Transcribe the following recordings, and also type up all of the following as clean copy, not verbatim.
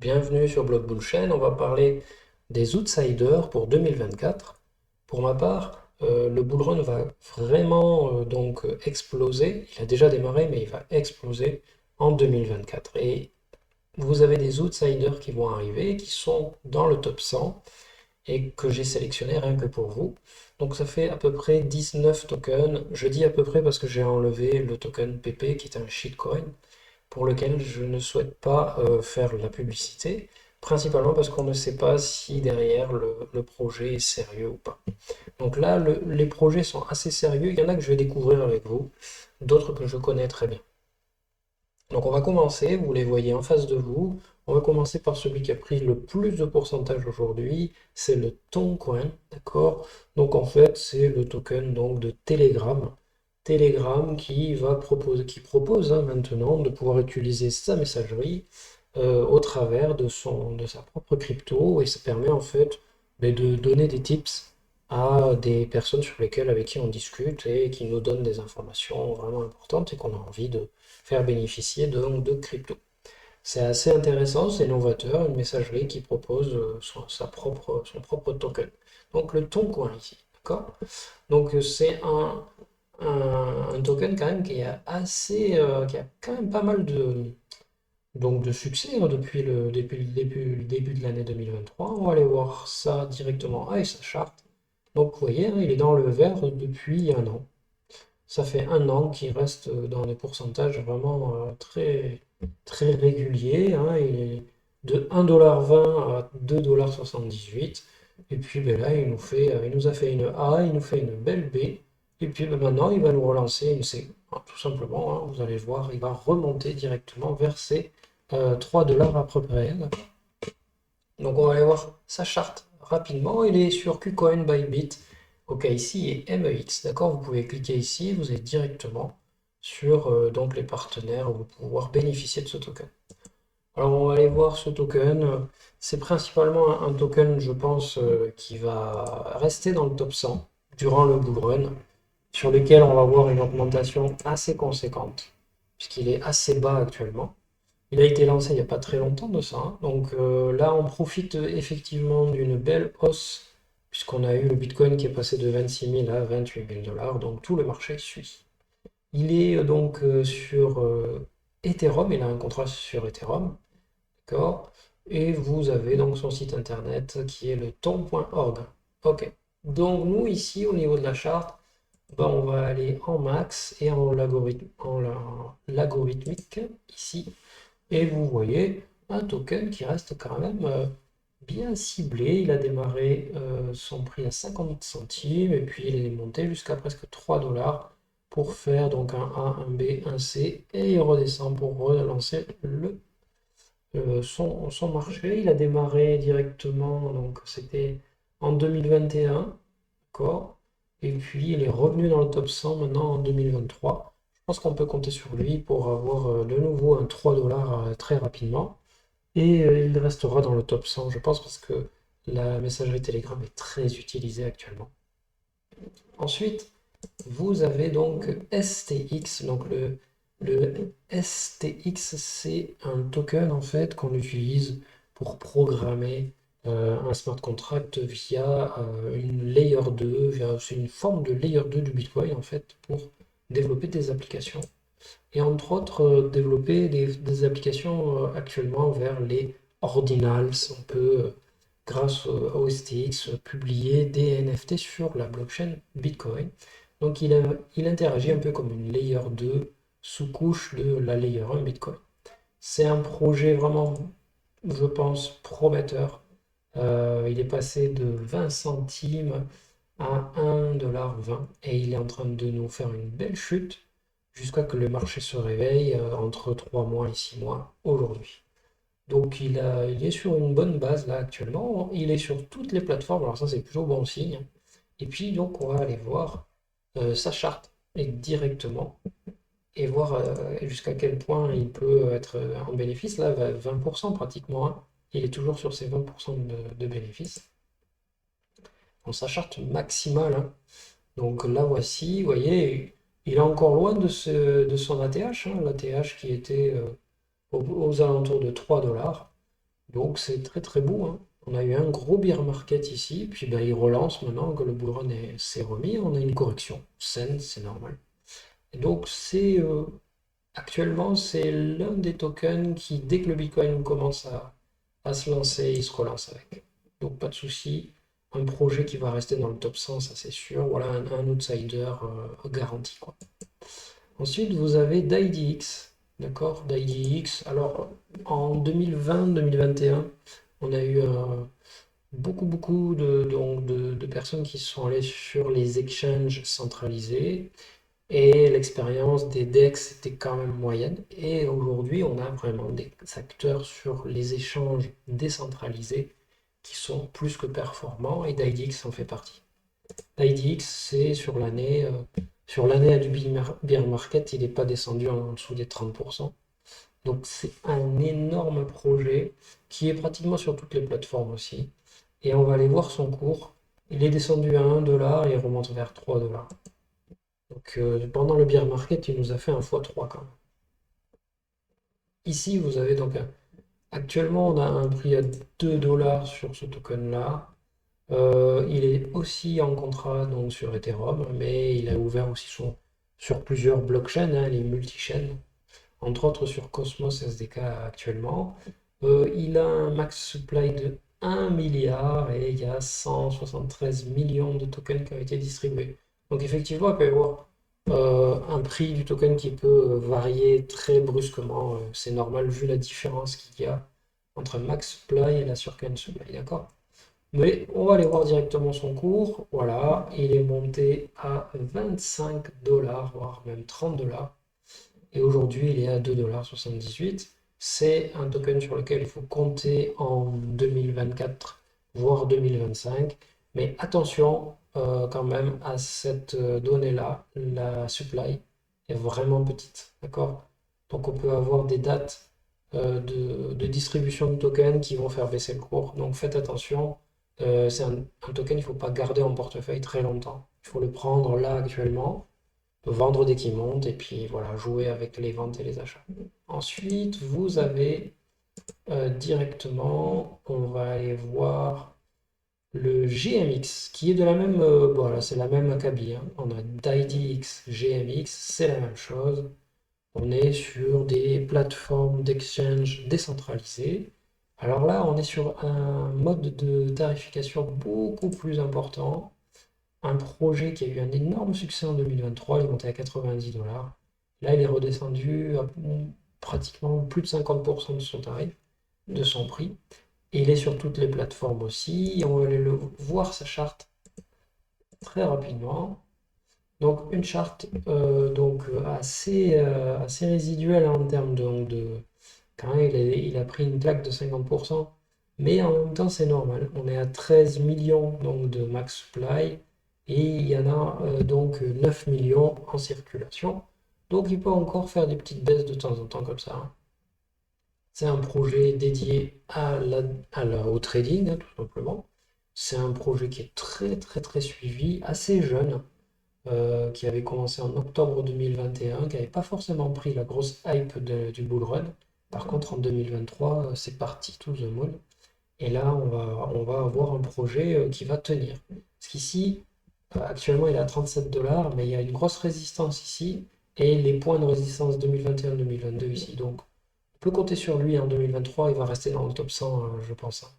Bienvenue sur Block Bullchain. On va parler des outsiders pour 2024. Pour ma part, le bull run va vraiment exploser. Il a déjà démarré, mais il va exploser en 2024. Et vous avez des outsiders qui vont arriver, qui sont dans le top 100 et que j'ai sélectionné rien que pour vous. Donc ça fait à peu près 19 tokens. Je dis à peu près parce que j'ai enlevé le token PP qui est un shitcoin pour lequel je ne souhaite pas faire la publicité, principalement parce qu'on ne sait pas si derrière le projet est sérieux ou pas. Donc là, les projets sont assez sérieux, il y en a que je vais découvrir avec vous, d'autres que je connais très bien. Donc on va commencer, vous les voyez en face de vous, on va commencer par celui qui a pris le plus de pourcentage aujourd'hui, c'est le Toncoin, d'accord? Donc en fait, c'est le token donc de Telegram. Telegram qui propose maintenant de pouvoir utiliser sa messagerie au travers de sa propre crypto et ça permet en fait de donner des tips à des personnes avec qui on discute et qui nous donnent des informations vraiment importantes et qu'on a envie de faire bénéficier de crypto. C'est assez intéressant, c'est novateur, une messagerie qui propose son propre token. Donc le Toncoin ici, d'accord? Donc c'est un token quand même qui a quand même pas mal de succès hein, le début de l'année 2023. On va aller voir ça directement avec sa charte. Donc vous voyez, hein, il est dans le vert depuis un an. Ça fait un an qu'il reste dans des pourcentages vraiment très réguliers, hein. Il est de 1,20 $ à 2,78 $. Et puis ben là, il nous a fait une A, il nous fait une belle B. Et puis ben maintenant, il va nous relancer une C. Ah, tout simplement, hein, vous allez voir, il va remonter directement vers ces 3 $ à peu près. Donc on va aller voir sa charte rapidement. Il est sur KuCoin, Bybit, OKC et MEX. D'accord? Vous pouvez cliquer ici, vous êtes directement sur donc les partenaires où vous pouvez pouvoir bénéficier de ce token. Alors on va aller voir ce token. C'est principalement un token, je pense, qui va rester dans le top 100 durant le bull run, sur lequel on va voir une augmentation assez conséquente, puisqu'il est assez bas actuellement. Il a été lancé il n'y a pas très longtemps de ça, hein. Donc là, on profite effectivement d'une belle hausse, puisqu'on a eu le Bitcoin qui est passé de 26 000 à 28 000 $. Donc tout le marché suit. Il est sur Ethereum, il a un contrat sur Ethereum, d'accord? Et vous avez donc son site internet qui est le ton.org. Ok. Donc nous ici, au niveau de la charte, ben, on va aller en max et l'algorithmique ici. Et vous voyez un token qui reste quand même bien ciblé. Il a démarré son prix à 50 centimes et puis il est monté jusqu'à presque 3 $ pour faire donc un A, un B, un C et il redescend pour relancer son marché. Il a démarré directement, donc c'était en 2021, d'accord? Et puis il est revenu dans le top 100 maintenant en 2023. Je pense qu'on peut compter sur lui pour avoir de nouveau un 3 $ très rapidement. Et il restera dans le top 100, je pense, parce que la messagerie Telegram est très utilisée actuellement. Ensuite, vous avez donc STX. Donc le STX, c'est un token en fait qu'on utilise pour programmer un smart contract via une layer 2. C'est une forme de layer 2 du Bitcoin en fait pour développer des applications et entre autres développer des applications actuellement vers les ordinals. On peut, grâce au STX, publier des NFT sur la blockchain Bitcoin. Donc il interagit un peu comme une layer 2 sous-couche de la layer 1 Bitcoin. C'est un projet vraiment, je pense, prometteur. Il est passé de 20 centimes à 1,20 $ et il est en train de nous faire une belle chute jusqu'à que le marché se réveille entre 3 mois et 6 mois aujourd'hui. Donc il est sur une bonne base là actuellement, il est sur toutes les plateformes, alors ça c'est plutôt bon signe. Et puis donc on va aller voir sa charte directement et voir jusqu'à quel point il peut être en bénéfice. Là, 20% pratiquement, hein. Il est toujours sur ses 20% de bénéfices. On sa charte maximale, hein. Donc là voici, vous voyez, il est encore loin de son ATH, hein, l'ATH qui était aux alentours de 3 $. Donc c'est très très beau, hein. On a eu un gros bear market ici, puis ben, il relance maintenant que le bull run s'est remis, on a une correction saine, c'est normal. Et donc actuellement c'est l'un des tokens qui, dès que le Bitcoin commence à se lancer, il se relance avec. Donc pas de souci, un projet qui va rester dans le top 100, ça c'est sûr. Voilà un outsider garanti quoi. Ensuite, vous avez DIDX, d'accord? DIDX, alors en 2020-2021, on a eu beaucoup de personnes qui sont allées sur les exchanges centralisés et l'expérience des DEX était quand même moyenne. Et aujourd'hui, on a vraiment des acteurs sur les échanges décentralisés qui sont plus que performants et DIDX en fait partie. L'IDX, c'est sur l'année à du bear market, il n'est pas descendu en dessous des 30%. Donc c'est un énorme projet qui est pratiquement sur toutes les plateformes aussi. Et on va aller voir son cours. Il est descendu à 1 dollar et il remonte vers 3 dollars. Donc pendant le bear market, il nous a fait un x3 quand même. Ici, vous avez donc actuellement, on a un prix à 2 dollars sur ce token-là. Il est aussi en contrat donc, sur Ethereum, mais il a ouvert aussi sur plusieurs blockchains, hein, les multi-chaînes, entre autres sur Cosmos SDK actuellement. Il a un max supply de 1 milliard et il y a 173 millions de tokens qui ont été distribués. Donc effectivement, il peut y avoir un prix du token qui peut varier très brusquement. C'est normal vu la différence qu'il y a entre max supply et la surcurrent supply, d'accord? Mais on va aller voir directement son cours. Voilà, il est monté à 25 dollars, voire même 30 dollars. Et aujourd'hui, il est à 2,78 $. C'est un token sur lequel il faut compter en 2024, voire 2025. Mais attention quand même à cette donnée-là, la supply est vraiment petite. D'accord? Donc on peut avoir des dates de distribution de tokens qui vont faire baisser le cours. Donc faites attention. C'est un token qu'il ne faut pas garder en portefeuille très longtemps. Il faut le prendre là actuellement, vendre dès qu'il monte et puis voilà, jouer avec les ventes et les achats. Ensuite, vous avez directement, on va aller voir le GMX qui est de la même, voilà, c'est la même acabit, hein. On a DIDX, GMX, c'est la même chose. On est sur des plateformes d'exchange décentralisées. Alors là, on est sur un mode de tarification beaucoup plus important. Un projet qui a eu un énorme succès en 2023, il est monté à 90 dollars. Là, il est redescendu à pratiquement plus de 50% de son tarif, de son prix. Et il est sur toutes les plateformes aussi. On va aller voir sa charte très rapidement. Donc une charte assez résiduelle en termes quand même, il a pris une claque de 50%, mais en même temps c'est normal. On est à 13 millions donc, de max supply et il y en a donc 9 millions en circulation. Donc il peut encore faire des petites baisses de temps en temps comme ça, hein. C'est un projet dédié au trading, hein, tout simplement. C'est un projet qui est très très très suivi, assez jeune, qui avait commencé en octobre 2021, qui n'avait pas forcément pris la grosse hype du bull run. Par contre, en 2023, c'est parti to the moon. Et là, on va avoir un projet qui va tenir. Parce qu'ici, actuellement, il est à 37 dollars, mais il y a une grosse résistance ici, et les points de résistance 2021-2022 ici. Donc, on peut compter sur lui en 2023, il va rester dans le top 100, je pense, hein.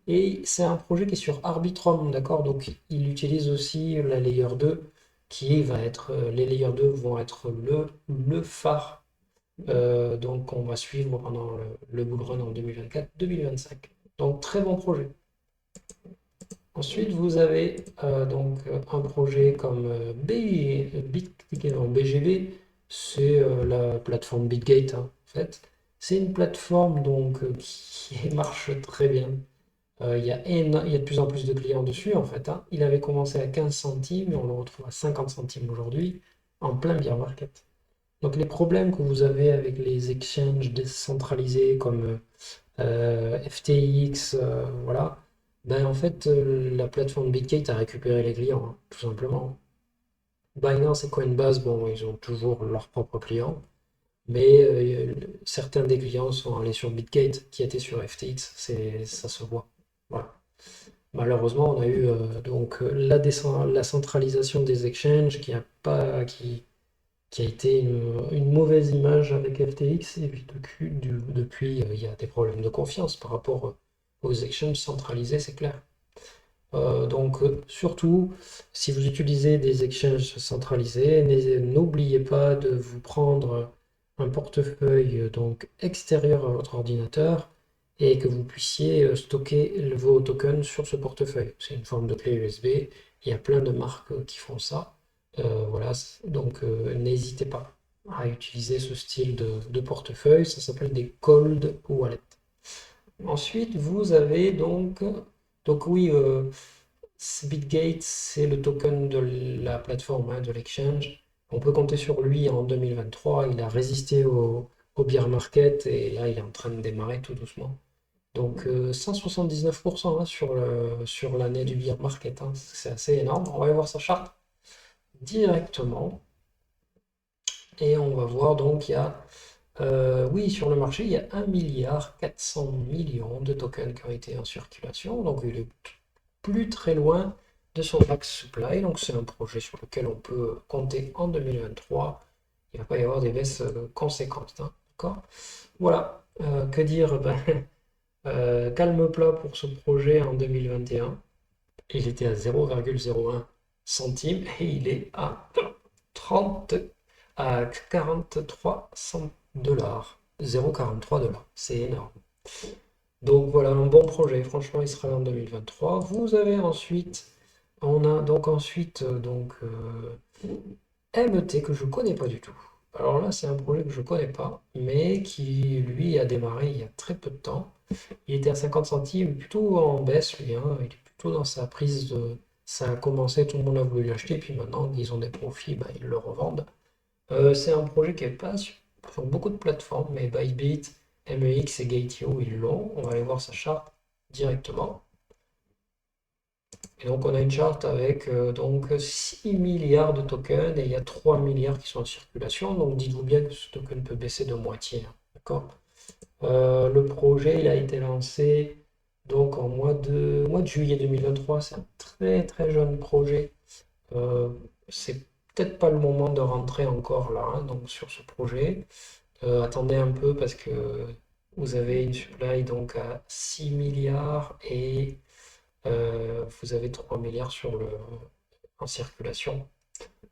Et c'est un projet qui est sur Arbitrum, d'accord? Donc il utilise aussi la Layer 2, qui va être, les Layer 2 vont être le phare, donc on va suivre pendant le bull run en 2024-2025. Donc très bon projet. Ensuite, vous avez un projet comme BGB, c'est la plateforme BitGate, hein, en fait. C'est une plateforme donc, qui marche très bien. Il y a de plus en plus de clients dessus, en fait, hein. Il avait commencé à 15 centimes et on le retrouve à 50 centimes aujourd'hui, en plein bear market. Donc les problèmes que vous avez avec les exchanges décentralisés comme FTX, voilà, ben en fait, la plateforme BitGate a récupéré les clients, hein, tout simplement. Binance et Coinbase, bon, ils ont toujours leurs propres clients. Mais certains des clients sont allés sur Bitgate qui était sur FTX, ça se voit. Voilà. Malheureusement, on a eu la centralisation des exchanges qui a pas, qui a été une mauvaise image avec FTX, et puis depuis, il y a des problèmes de confiance par rapport aux exchanges centralisés, c'est clair. Surtout, si vous utilisez des exchanges centralisés, n'oubliez pas de vous prendre un portefeuille extérieur à votre ordinateur et que vous puissiez stocker vos tokens sur ce portefeuille. C'est une forme de clé USB. Il y a plein de marques qui font ça. Voilà, n'hésitez pas à utiliser ce style de portefeuille. Ça s'appelle des cold wallets. Ensuite, vous avez donc oui, Bitgate, c'est le token de la plateforme, hein, de l'exchange. On peut compter sur lui en 2023. Il a résisté au bear market et là, il est en train de démarrer tout doucement. Donc 179% hein, sur l'année du bear market, hein. C'est assez énorme. On va aller voir sa charte directement. Et on va voir donc il y a oui, sur le marché, il y a 1,4 milliard de tokens qui ont été en circulation. Donc, il est plus très loin de son max supply. Donc, c'est un projet sur lequel on peut compter en 2023. Il ne va pas y avoir des baisses conséquentes, hein, d'accord? Voilà. Que dire? Ben, calme plat pour ce projet en 2021. Il était à 0,01 centimes et il est à 30 à 43 $. 0,43 $. C'est énorme. Donc voilà, un bon projet. Franchement, il sera là en 2023. Vous avez ensuite, on a donc ensuite MT que je connais pas du tout. Alors là, c'est un projet que je connais pas, mais qui lui a démarré il y a très peu de temps. Il était à 50 centimes, plutôt en baisse lui, hein. Il est plutôt dans sa prise de. Ça a commencé, tout le monde a voulu l'acheter, puis maintenant ils ont des profits, bah, ils le revendent. C'est un projet qui est pas sur beaucoup de plateformes, mais Bybit, MEX et Gate.io, ils l'ont. On va aller voir sa charte directement. Et donc on a une charte avec 6 milliards de tokens et il y a 3 milliards qui sont en circulation. Donc dites-vous bien que ce token peut baisser de moitié, hein. D'accord? Le projet il a été lancé donc en mois de juillet 2023. C'est un très très jeune projet. Euh, c'est peut-être pas le moment de rentrer encore là, hein, donc sur ce projet. Attendez un peu parce que vous avez une supply donc à 6 milliards et vous avez 3 milliards en circulation.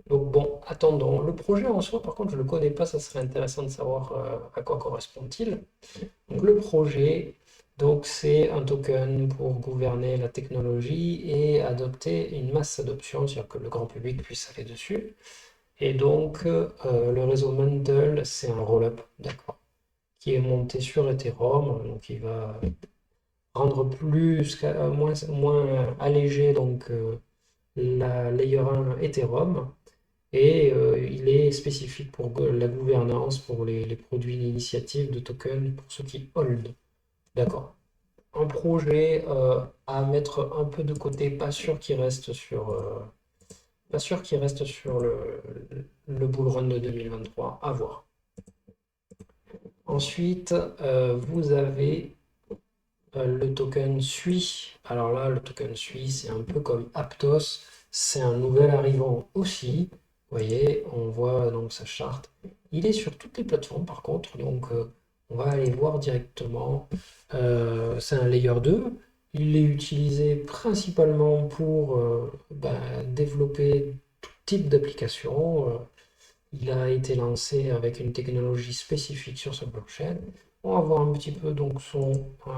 Donc bon, attendons. Le projet en soi, par contre, je ne le connais pas, ça serait intéressant de savoir à quoi correspond-il. Donc le projet, c'est un token pour gouverner la technologie et adopter une masse adoption, c'est-à-dire que le grand public puisse aller dessus. Et donc le réseau Mendel, c'est un roll-up, d'accord, qui est monté sur Ethereum, donc il va rendre moins allégé la layer 1 Ethereum. Et il est spécifique pour la gouvernance, pour les produits d'initiative de tokens, pour ceux qui hold. D'accord. Un projet à mettre un peu de côté, pas sûr qu'il reste sur le bull run de 2023, à voir. Ensuite, vous avez le token SUI. Alors là, le token SUI, c'est un peu comme Aptos, c'est un nouvel arrivant aussi. Vous voyez, on voit donc sa charte. Il est sur toutes les plateformes par contre, donc on va aller voir directement. C'est un layer 2. Il est utilisé principalement pour développer tout type d'application. Il a été lancé avec une technologie spécifique sur sa blockchain. On va voir un petit peu donc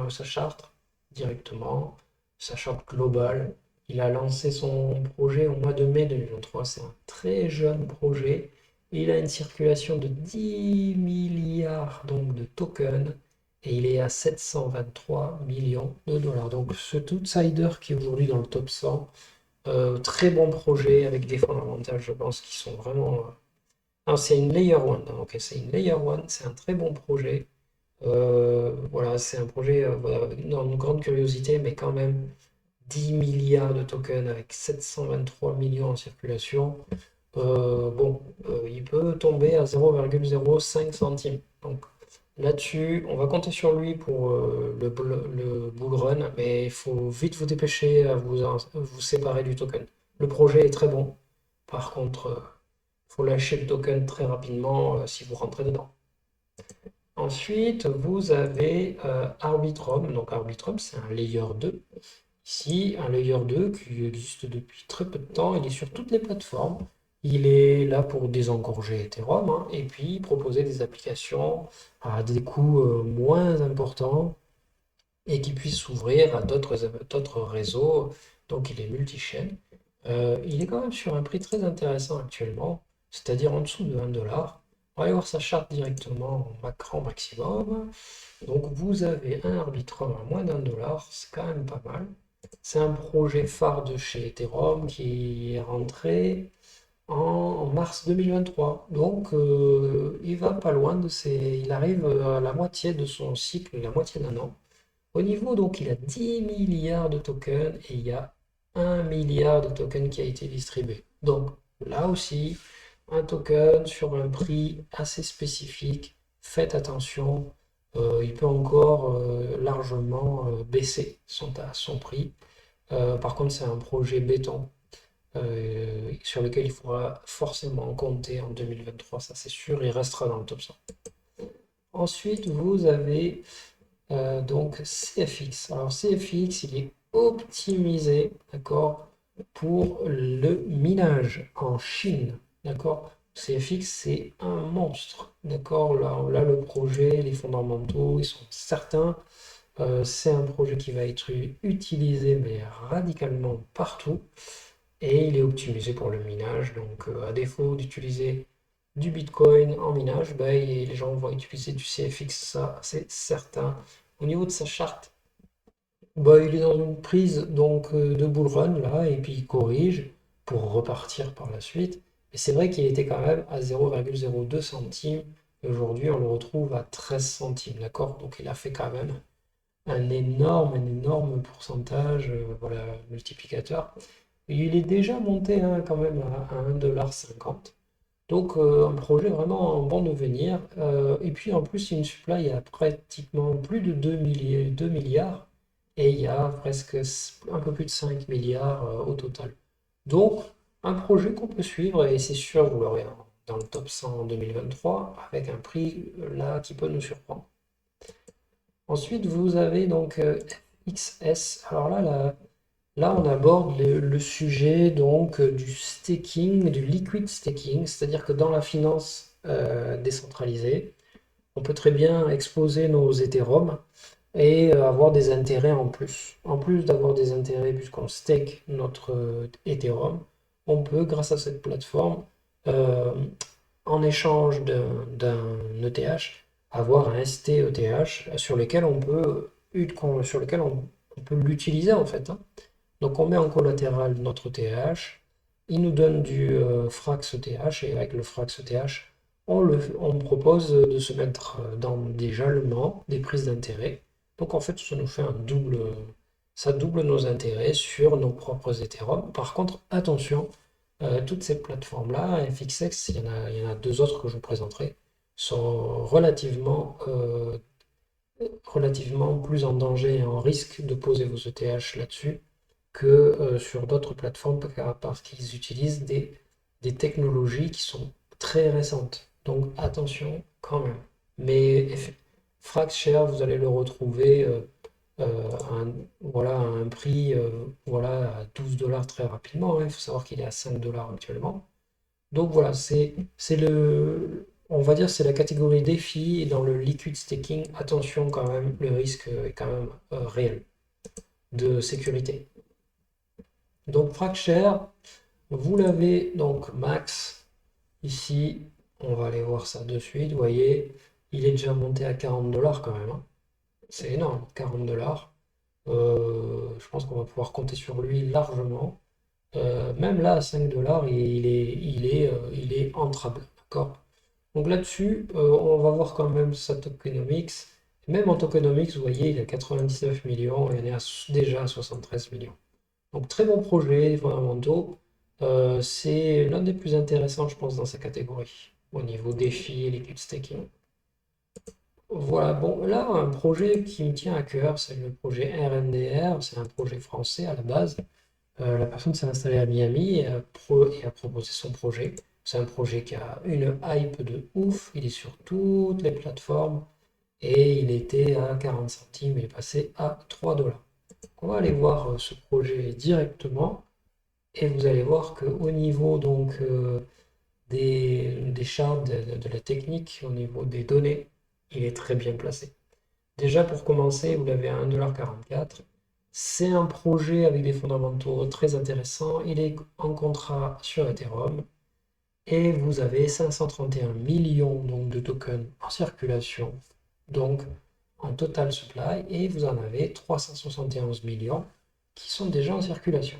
sa charte directement, sa charte globale. Il a lancé son projet au mois de mai 2023. C'est un très jeune projet. Il a une circulation de 10 milliards de tokens et il est à 723 millions de $. Donc cet outsider qui est aujourd'hui dans le top 100, très bon projet avec des fondamentales, je pense, qui sont vraiment non, c'est une Layer 1, hein, ok, c'est une Layer 1, c'est un très bon projet. Voilà, c'est un projet voilà, avec une grande curiosité, mais quand même 10 milliards de tokens avec 723 millions en circulation. il peut tomber à 0,05 centimes. Donc là-dessus, on va compter sur lui pour le bull run, mais il faut vite vous dépêcher à vous séparer du token. Le projet est très bon. Par contre, il faut lâcher le token très rapidement si vous rentrez dedans. Ensuite, vous avez Arbitrum. Donc Arbitrum, c'est un layer 2. Ici, un layer 2 qui existe depuis très peu de temps. Il est sur toutes les plateformes. Il est là pour désengorger Ethereum, hein, et puis proposer des applications à des coûts moins importants et qui puissent s'ouvrir à d'autres réseaux. Donc il est multi-chaîne. Il est quand même sur un prix très intéressant actuellement, c'est-à-dire en dessous de 1 $. On va aller voir sa charte directement en macro maximum. Donc vous avez un Arbitrum à moins d'1 $, c'est quand même pas mal. C'est un projet phare de chez Ethereum qui est rentré en mars 2023. Donc il va pas loin il arrive à la moitié de son cycle, la moitié d'un an. Au niveau, donc, il a 10 milliards de tokens et il y a 1 milliard de tokens qui a été distribué. Donc, là aussi, un token sur un prix assez spécifique. Faites attention, il peut encore largement baisser son prix. Par contre, c'est un projet béton sur lequel il faudra forcément compter en 2023, ça c'est sûr, il restera dans le top 100. Ensuite, vous avez donc CFX. Alors CFX, il est optimisé, d'accord, pour le minage en Chine, d'accord. CFX, c'est un monstre, d'accord. Là, le projet, les fondamentaux, ils sont certains. C'est un projet qui va être utilisé, mais radicalement partout. Et il est optimisé pour le minage. Donc, à défaut d'utiliser du Bitcoin en minage, ben, les gens vont utiliser du CFX, ça c'est certain. Au niveau de sa charte, bah, il est dans une prise donc de bull run là, et puis il corrige pour repartir par la suite. Et c'est vrai qu'il était quand même à 0,02 centimes. Aujourd'hui, on le retrouve à 13 centimes, d'accord? Donc il a fait quand même un énorme pourcentage, voilà, multiplicateur. Et il est déjà monté hein, quand même à 1,50 $. Donc un projet vraiment en bon devenir. Et puis en plus, il y a une supply, il y a pratiquement plus de 2 milliards et il y a presque un peu plus de 5 milliards au total. Donc un projet qu'on peut suivre et c'est sûr, vous l'aurez dans le top 100 en 2023 avec un prix là qui peut nous surprendre. Ensuite, vous avez donc XS. Alors là, on aborde le sujet donc du staking, du liquid staking, c'est-à-dire que dans la finance décentralisée, on peut très bien exposer nos Ethereum et avoir des intérêts en plus. En plus d'avoir des intérêts puisqu'on stake notre Ethereum, on peut, grâce à cette plateforme, euh, en échange d'un ETH, avoir un ST-ETH sur lequel on peut l'utiliser en fait, hein. Donc on met en collatéral notre ETH, il nous donne du Frax ETH et avec le Frax ETH, on propose de se mettre dans des jalonnements, des prises d'intérêt. Donc en fait, ça double nos intérêts sur nos propres Ethereum. Par contre, attention, toutes ces plateformes-là, FXX, il y en a deux autres que je vous présenterai, sont relativement plus en danger et en risque de poser vos ETH là-dessus que sur d'autres plateformes parce qu'ils utilisent des technologies qui sont très récentes. Donc attention quand même. Mais FractShare, vous allez le retrouver voilà, à un prix voilà, à 12 $ très rapidement, hein. Il faut savoir qu'il est à 5 $ actuellement. Donc voilà, on va dire c'est la catégorie défi et dans le liquid staking, attention quand même, le risque est quand même réel de sécurité. Donc FractShare, vous l'avez donc max ici, on va aller voir ça de suite, vous voyez, il est déjà monté à 40 $ quand même, hein. C'est énorme, 40 $. Je pense qu'on va pouvoir compter sur lui largement. Même là, à 5 $, il est entrable, d'accord? Donc là-dessus, on va voir quand même sa tokenomics. Même en tokenomics, vous voyez, il a 99 millions et on est déjà à 73 millions. Donc très bon projet, fondamentaux. C'est l'un des plus intéressants, je pense, dans sa catégorie, au niveau défi et liquid staking. Voilà, bon, là, un projet qui me tient à cœur, c'est le projet RNDR, c'est un projet français à la base. La personne s'est installée à Miami et a proposé son projet. C'est un projet qui a une hype de ouf, il est sur toutes les plateformes et il était à 40 centimes, il est passé à 3 $. On va aller voir ce projet directement et vous allez voir qu'au niveau donc des chartes, de la technique, au niveau des données, il est très bien placé. Déjà pour commencer, vous l'avez à 1,44 $. C'est un projet avec des fondamentaux très intéressants. Il est en contrat sur Ethereum et vous avez 531 millions donc, de tokens en circulation, donc en total supply, et vous en avez 371 millions qui sont déjà en circulation.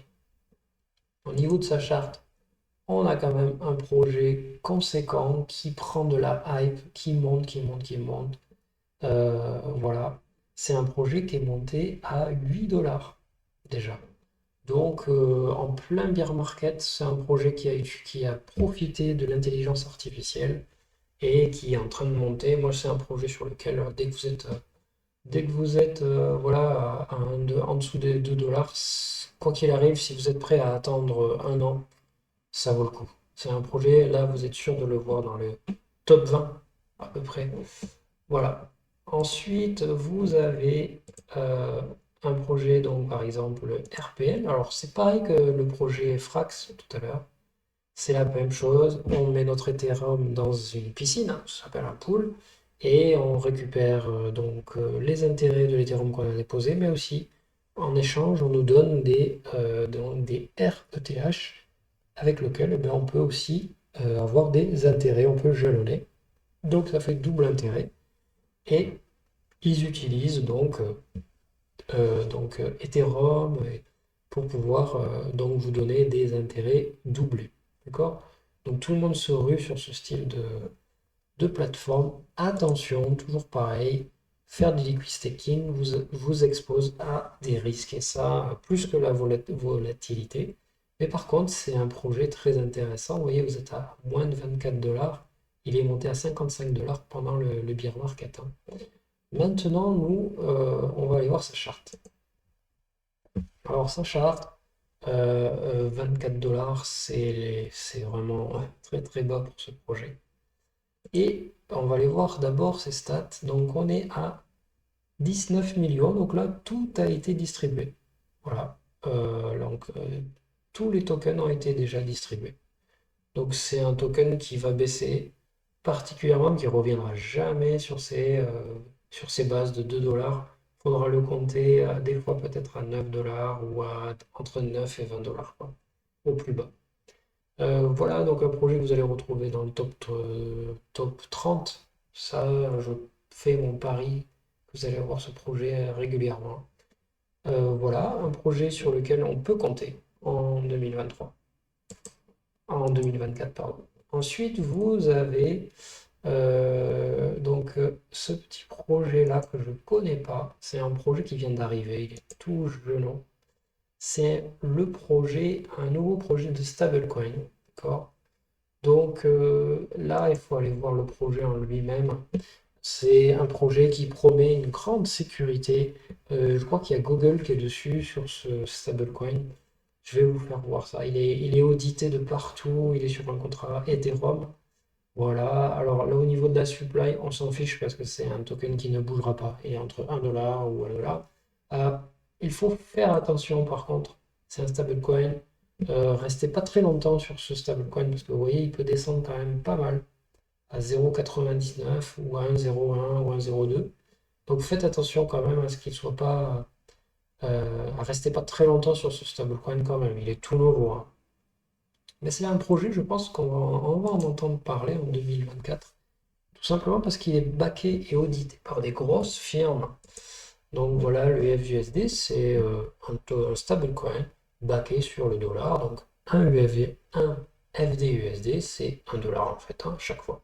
Au niveau de sa charte, on a quand même un projet conséquent qui prend de la hype, qui monte, qui monte, qui monte. Voilà, c'est un projet qui est monté à 8 $ déjà. Donc, en plein bear market, c'est un projet qui a profité de l'intelligence artificielle et qui est en train de monter. Moi, c'est un projet sur lequel, dès que vous êtes voilà, en dessous des 2 $, quoi qu'il arrive, si vous êtes prêt à attendre un an, ça vaut le coup. C'est un projet, là, vous êtes sûr de le voir dans le top 20 à peu près. Voilà. Ensuite, vous avez un projet, donc par exemple le RPL. Alors, c'est pareil que le projet Frax tout à l'heure. C'est la même chose. On met notre Ethereum dans une piscine, hein, ça s'appelle un pool, et on récupère les intérêts de l'Ethereum qu'on a déposé, mais aussi en échange, on nous donne des RETH avec lesquels eh ben, on peut aussi avoir des intérêts, on peut jalonner. Donc, ça fait double intérêt. Et ils utilisent Ethereum pour pouvoir donc vous donner des intérêts doublés. D'accord? Donc tout le monde se rue sur ce style de plateforme. Attention, toujours pareil, faire du liquid staking vous expose à des risques et ça, plus que la volatilité. Mais par contre, c'est un projet très intéressant. Vous voyez, vous êtes à moins de 24 $. Il est monté à 55 $ pendant le bear market, hein. Maintenant, nous, on va aller voir sa charte. Alors, sa charte, 24 $, c'est vraiment très très bas pour ce projet. Et on va aller voir d'abord ses stats. Donc, on est à 19 millions. Donc là, tout a été distribué. Voilà. Tous les tokens ont été déjà distribués. Donc, c'est un token qui va baisser particulièrement, qui reviendra jamais sur ses bases de 2 $. Il faudra le compter des fois peut-être à 9 $ ou entre 9 et 20 $ quoi, au plus bas. Voilà donc un projet que vous allez retrouver dans le top 30. Ça, je fais mon pari que vous allez avoir ce projet régulièrement. Voilà, un projet sur lequel on peut compter en 2023. En 2024, pardon. Ensuite, vous avez ce petit projet-là que je ne connais pas, c'est un projet qui vient d'arriver, il est tout jeune. C'est un nouveau projet de stablecoin, d'accord? Donc là, il faut aller voir le projet en lui-même. C'est un projet qui promet une grande sécurité. Je crois qu'il y a Google qui est dessus sur ce stablecoin. Je vais vous faire voir ça. Il est audité de partout, il est sur un contrat Ethereum. Voilà, alors là au niveau de la supply, on s'en fiche parce que c'est un token qui ne bougera pas. Il est entre 1 $ ou 1 $. Euh, il faut faire attention par contre, c'est un stablecoin. Restez pas très longtemps sur ce stablecoin parce que vous voyez, il peut descendre quand même pas mal à 0,99 ou à 1,01 ou 1,02. Donc faites attention quand même à ce qu'il soit pas. Restez pas très longtemps sur ce stablecoin quand même, il est tout nouveau, hein. Mais c'est un projet, je pense qu'on va en entendre parler en 2024. Tout simplement parce qu'il est backé et audité par des grosses firmes. Donc voilà, le FUSD, c'est un stablecoin backé sur le dollar. Donc un FDUSD, c'est 1 $ en fait, hein, chaque fois.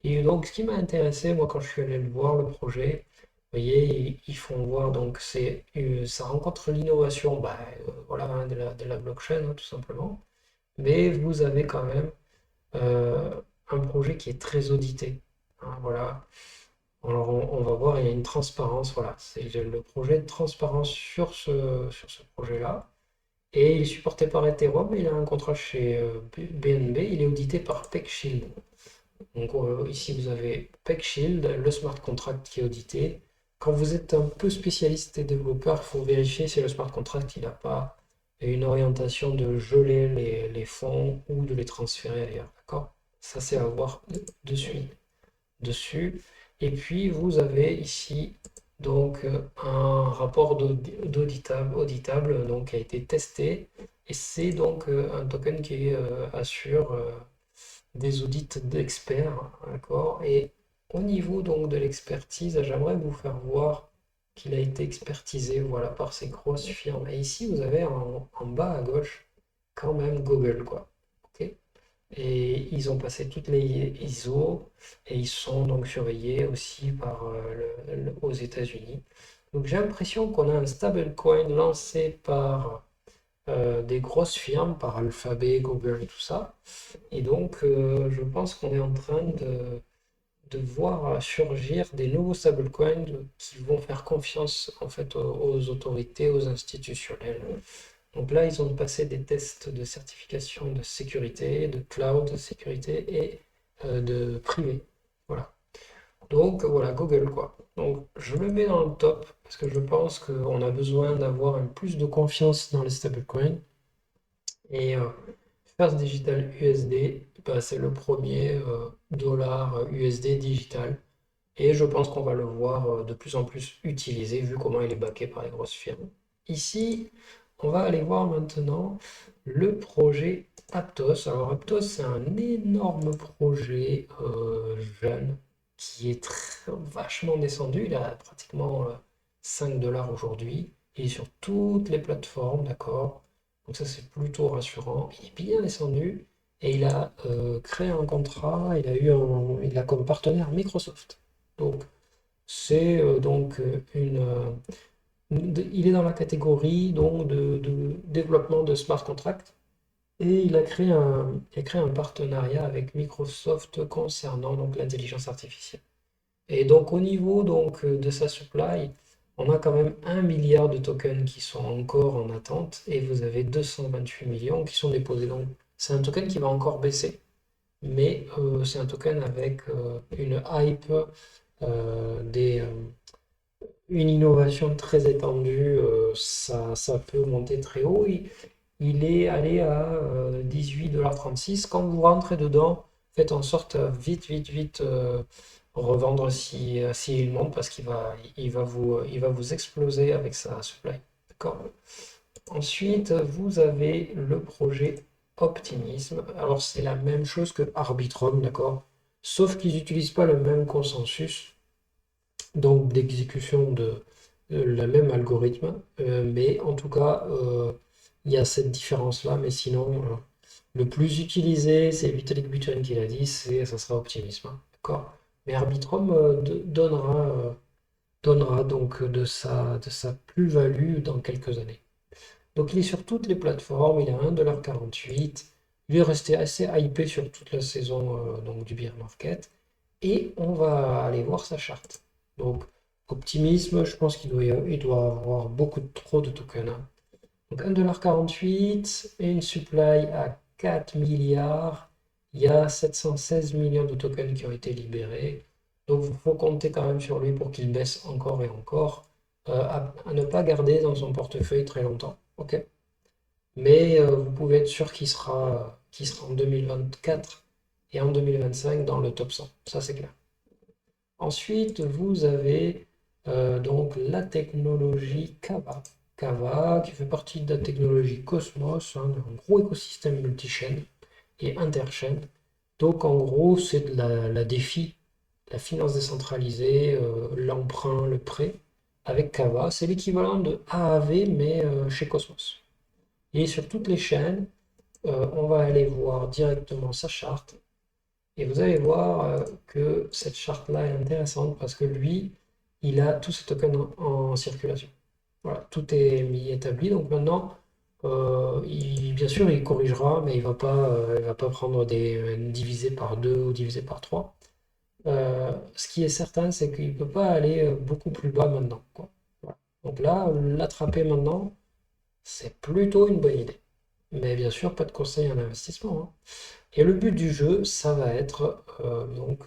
Et donc ce qui m'a intéressé, moi quand je suis allé le voir, le projet, vous voyez, ils font voir, donc ça rencontre l'innovation voilà, hein, de la blockchain, hein, tout simplement. mais vous avez quand même un projet qui est très audité. Hein, voilà. Alors on va voir, il y a une transparence, voilà, c'est le projet de transparence sur ce projet-là. Et il est supporté par Ethereum, il a un contrat chez BNB, il est audité par PeckShield. Donc ici vous avez PeckShield, le smart contract qui est audité. Quand vous êtes un peu spécialiste et développeur, il faut vérifier si le smart contract il n'a pas une orientation de geler les fonds ou de les transférer ailleurs. D'accord? Ça c'est à voir dessus. Et puis vous avez ici donc un rapport auditable donc, qui a été testé. Et c'est donc un token qui assure des audits d'experts, d'accord? Et au niveau donc de l'expertise, j'aimerais vous faire voir qu'il a été expertisé, voilà, par ces grosses firmes. Et ici, vous avez en bas à gauche quand même Google, quoi. Ok. Et ils ont passé toutes les ISO et ils sont donc surveillés aussi par aux États-Unis. Donc j'ai l'impression qu'on a un stablecoin lancé par des grosses firmes, par Alphabet, Google et tout ça. Et donc, je pense qu'on est en train de voir surgir des nouveaux stablecoins qui vont faire confiance en fait aux autorités, aux institutionnels. Donc là, ils ont passé des tests de certification de sécurité, de cloud de sécurité et de privé. Voilà. Donc voilà, Google quoi. Donc je le mets dans le top parce que je pense qu'on a besoin d'avoir un plus de confiance dans les stablecoins. Et First Digital USD, bah, c'est le premier dollar USD digital. Et je pense qu'on va le voir de plus en plus utilisé vu comment il est backé par les grosses firmes. Ici, on va aller voir maintenant le projet Aptos. Alors Aptos, c'est un énorme projet jeune qui est vachement descendu. Il a pratiquement 5 dollars aujourd'hui. Il est sur toutes les plateformes, d'accord? Donc ça, c'est plutôt rassurant. Il est bien descendu et il a créé un contrat. Il a comme partenaire Microsoft. Donc, c'est donc il est dans la catégorie donc, de développement de smart contract et il a créé un partenariat avec Microsoft concernant donc l'intelligence artificielle. Et donc au niveau donc de sa supply, on a quand même 1 milliard de tokens qui sont encore en attente et vous avez 228 millions qui sont déposés. Donc c'est un token qui va encore baisser, mais c'est un token avec une hype une innovation très étendue, ça peut monter très haut. Il est allé à 18,36 $. Quand vous rentrez dedans, faites en sorte vite revendre si il monte parce il va vous exploser avec sa supply. D'accord? Ensuite, vous avez le projet Optimism. Alors, c'est la même chose que Arbitrum, d'accord? Sauf qu'ils n'utilisent pas le même consensus donc d'exécution de le même algorithme, mais en tout cas, il y a cette différence-là, mais sinon, le plus utilisé, c'est Vitalik Buterin qui l'a dit, ça sera Optimism, hein, d'accord? Mais Arbitrum donnera donc de sa plus-value dans quelques années. Donc il est sur toutes les plateformes, il est à 1,48 $. Il est resté assez hypé sur toute la saison donc du bear market. Et on va aller voir sa charte. Donc optimisme, je pense il doit avoir beaucoup trop de tokens, hein. Donc 1,48 $, et une supply à 4 milliards. Il y a 716 millions de tokens qui ont été libérés. Donc il faut compter quand même sur lui pour qu'il baisse encore et encore. À ne pas garder dans son portefeuille très longtemps. Ok. Mais vous pouvez être sûr qu'il sera en 2024 et en 2025 dans le top 100. Ça, c'est clair. Ensuite, vous avez donc la technologie Kava. Kava, qui fait partie de la technologie Cosmos, un gros écosystème multichaîne et interchaîne. Donc, en gros, c'est de la défi, la finance décentralisée, l'emprunt, le prêt. Avec Kava, c'est l'équivalent de AAV, mais chez Cosmos. Et sur toutes les chaînes, on va aller voir directement sa charte. Et vous allez voir que cette charte-là est intéressante parce que lui, il a tous ses tokens en circulation. Voilà, tout est mis établi. Donc maintenant, Bien sûr, il corrigera, mais il va pas prendre des divisé par 2 ou divisé par 3. Ce qui est certain, c'est qu'il ne peut pas aller beaucoup plus bas maintenant, quoi. Voilà. Donc là, l'attraper maintenant, c'est plutôt une bonne idée. Mais bien sûr, pas de conseil en investissement, hein. Et le but du jeu, ça va être donc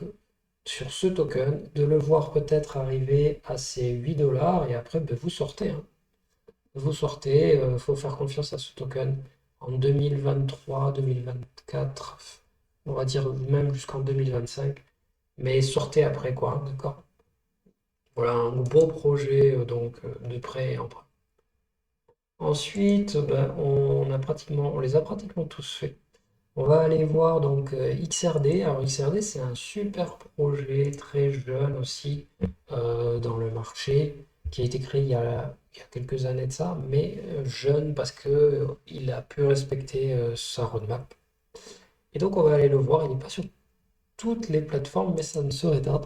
sur ce token de le voir peut-être arriver à ses 8 dollars et après ben, vous sortez, hein. Vous sortez, il faut faire confiance à ce token en 2023, 2024, on va dire même jusqu'en 2025, mais sortez après quoi, hein, d'accord? Voilà un beau projet de prêt et emprunt. Ensuite, ben, on les a pratiquement tous faits. On va aller voir donc XRD. Alors XRD, c'est un super projet très jeune aussi dans le marché qui a été créé il y a quelques années de ça, mais jeune parce que il a pu respecter sa roadmap. Et donc on va aller le voir. Il n'est pas sur toutes les plateformes, mais ça ne serait tarde.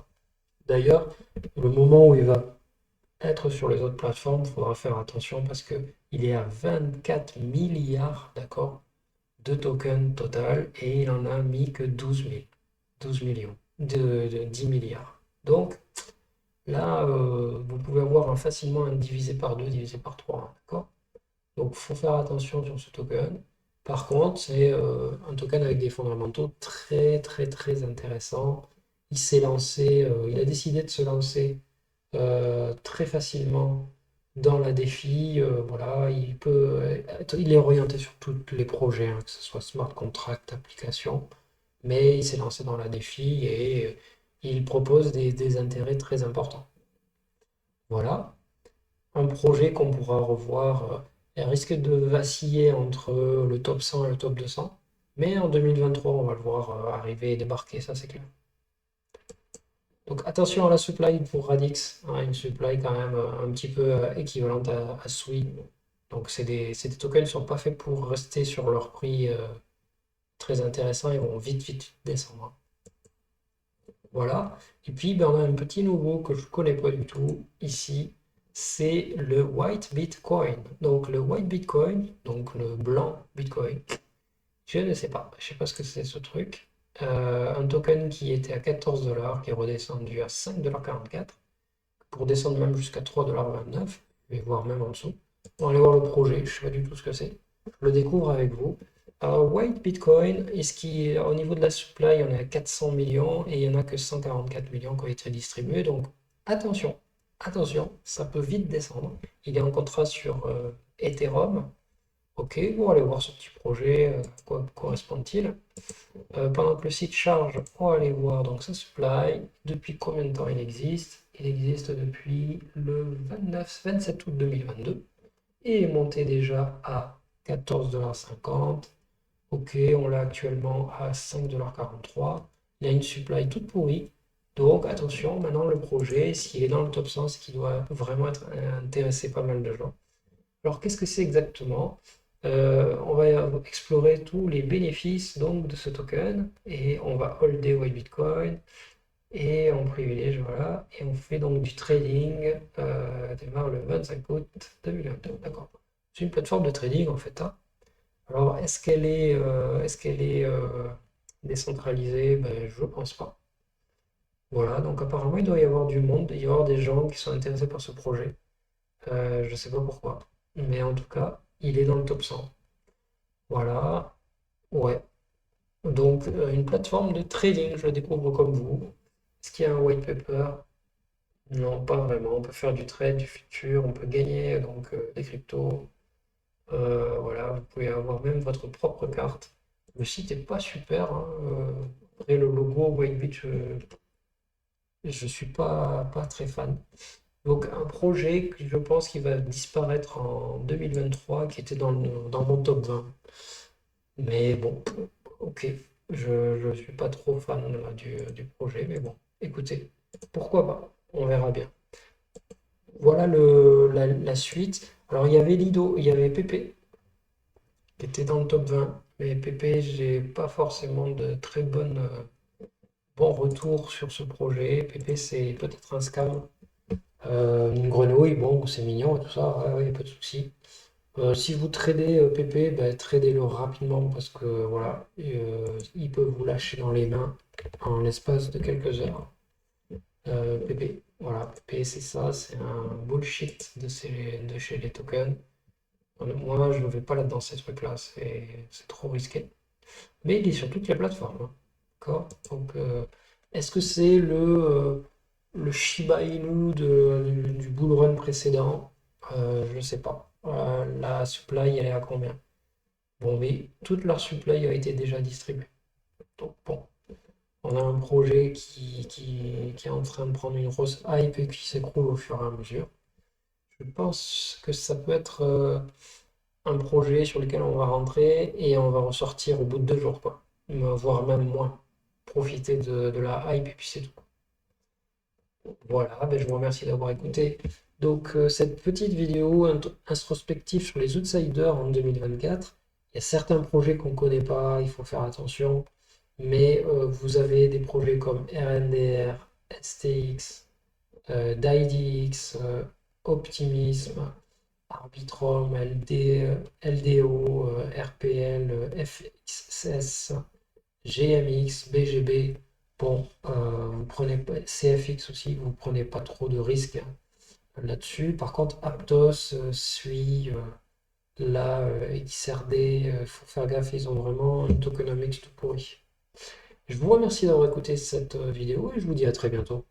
D'ailleurs, le moment où il va être sur les autres plateformes, il faudra faire attention parce que il est à 24 milliards, d'accord, de tokens total et il en a mis que 12 millions, de 10 milliards. Donc là, vous pouvez avoir facilement un divisé par 2, divisé par 3, hein, d'accord? Donc il faut faire attention sur ce token. Par contre, c'est un token avec des fondamentaux très très très intéressants. Il s'est lancé, il a décidé de se lancer très facilement dans la défi. Voilà, il est orienté sur tous les projets, hein, que ce soit smart contract, application, mais il s'est lancé dans la défi et il propose des intérêts très importants. Voilà, un projet qu'on pourra revoir. Elle risque de vaciller entre le top 100 et le top 200, mais en 2023, on va le voir arriver et débarquer, ça c'est clair. Donc attention à la supply pour Radix, hein, une supply quand même un petit peu équivalente à Sui. Donc c'est des tokens qui ne sont pas faits pour rester sur leur prix très intéressant, ils vont vite vite descendre. Voilà. Et puis ben, on a un petit nouveau que je ne connais pas du tout ici, c'est le White Bitcoin. Donc le White Bitcoin, donc le blanc Bitcoin, je ne sais pas, je ne sais pas ce que c'est ce truc. Un token qui était à 14 dollars, qui est redescendu à 5,44 $ pour descendre même jusqu'à 3,29 $, je vais voir même en dessous. On va aller voir le projet, je ne sais pas du tout ce que c'est. Je le découvre avec vous. Alors, White Bitcoin, au niveau de la supply, on est à 400 millions et il n'y en a que 144 millions qui ont été distribués. Donc, attention, attention, ça peut vite descendre. Il est en contrat sur Ethereum. Ok, on va aller voir ce petit projet, à quoi correspond-il. Pendant que le site charge, on va aller voir donc sa supply, depuis combien de temps il existe. Il existe depuis le 27 août 2022 et est monté déjà à 14,50 $. Ok, on l'a actuellement à 5,43 $. Il y a une supply toute pourrie. Donc attention, maintenant le projet, s'il est dans le top 100, c'est qu'il doit vraiment être intéressé pas mal de gens. Alors, qu'est-ce que c'est exactement? On va explorer tous les bénéfices donc, de ce token et on va holder White Bitcoin et on privilège, voilà, et on fait donc du trading, démarre le 25 août 2022, d'accord. C'est une plateforme de trading en fait, hein. Alors, est-ce qu'elle est décentralisée? Ben, je pense pas. Voilà, donc apparemment il doit y avoir du monde, il doit y avoir des gens qui sont intéressés par ce projet. Je sais pas pourquoi. Mais en tout cas, il est dans le top 100. Voilà. Ouais. Donc, une plateforme de trading, je la découvre comme vous. Est-ce qu'il y a un white paper? Non, pas vraiment. On peut faire du trade, du futur, on peut gagner donc des cryptos. Voilà, vous pouvez avoir même votre propre carte. Le site est pas super, hein. Après, le logo Whitebit, je suis pas très fan. Donc un projet que je pense qu'il va disparaître en 2023, qui était dans mon top 20. Mais bon, ok, je suis pas trop fan là, du projet, mais bon, écoutez, pourquoi pas, on verra bien. Voilà la suite. Alors il y avait Lido, il y avait Pépé, qui était dans le top 20, mais Pépé, j'ai pas forcément de très bons retours sur ce projet. Pépé, c'est peut-être un scam. Une grenouille, bon, c'est mignon et tout ça, ouais, ouais, pas de souci. Si vous tradez PP, ben, tradez-le rapidement parce que voilà, il peut vous lâcher dans les mains en l'espace de quelques heures. PP, voilà, PP c'est ça, c'est un bullshit de chez les tokens. Moi, je ne vais pas là-dedans ces trucs-là, c'est trop risqué. Mais il est sur toutes les plateformes, hein. D'accord? Donc, est-ce que c'est le Shiba Inu du bull run précédent? Je ne sais pas. La supply, elle est à combien? Bon, oui, toute leur supply a été déjà distribuée. Donc, bon, on a un projet qui est en train de prendre une grosse hype et qui s'écroule au fur et à mesure. Je pense que ça peut être un projet sur lequel on va rentrer et on va ressortir au bout de 2 jours, quoi. Voire même moins. Profiter de la hype et puis c'est tout. Voilà, ben, je vous remercie d'avoir écouté. Donc cette petite vidéo introspective sur les outsiders en 2024. Il y a certains projets qu'on ne connaît pas, il faut faire attention. Mais vous avez des projets comme RNDR, STX, DIDX, Optimism, Arbitrum, LDO, RPL, FXS, GMX, BGB. Bon, vous prenez pas, CFX aussi, vous prenez pas trop de risques là-dessus. Par contre, Aptos, SUI, là, XRD, il faut faire gaffe, ils ont vraiment une tokenomics tout pourri. Je vous remercie d'avoir écouté cette vidéo et je vous dis à très bientôt.